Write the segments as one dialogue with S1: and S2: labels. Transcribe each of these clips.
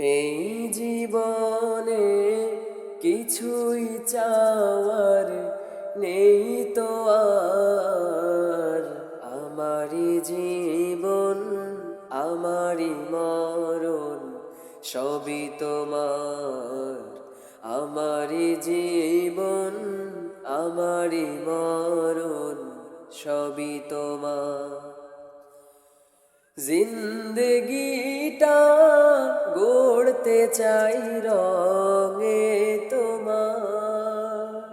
S1: এই জীবনে কিছুই চাওয়ার নেই তো আর। আমারি জীবন আমারি মরণ সবই তোমার। আমারি জীবন আমারি মরণ সবই তোমার। জিন্দগিটা গড়তে চাই রঙে তোমার।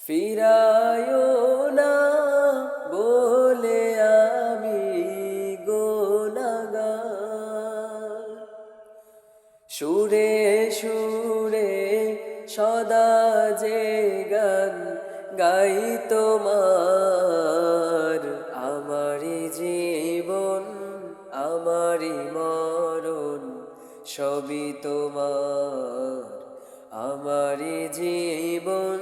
S1: ফিরায়ো না বলে আমি গুনাহগার। সুরে সুরে সদা যে গান গাই তোমার। আমারি জীবন আমারি মরণ সবই তোমার। আমারি জীবন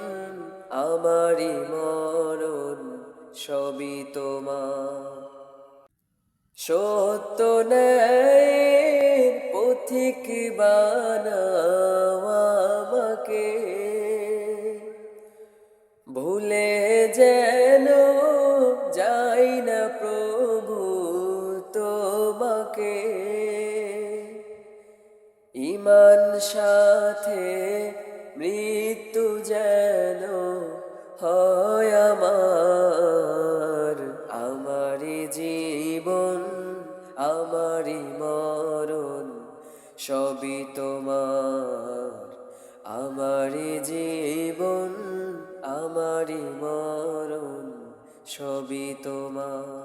S1: আমারি মরণ সবই তোমার। সত্য ন্যায়ের পথিক বানাও আমাকে, ভুলে যেন যাই না প্রভু তোমাকে। ঈমান সাথে মৃত্যু যেন হয় আমার। আমারি জীবন আমারি মরণ সবই তোমার। আমারি জীবন আমারি মরণ সবই তোমার।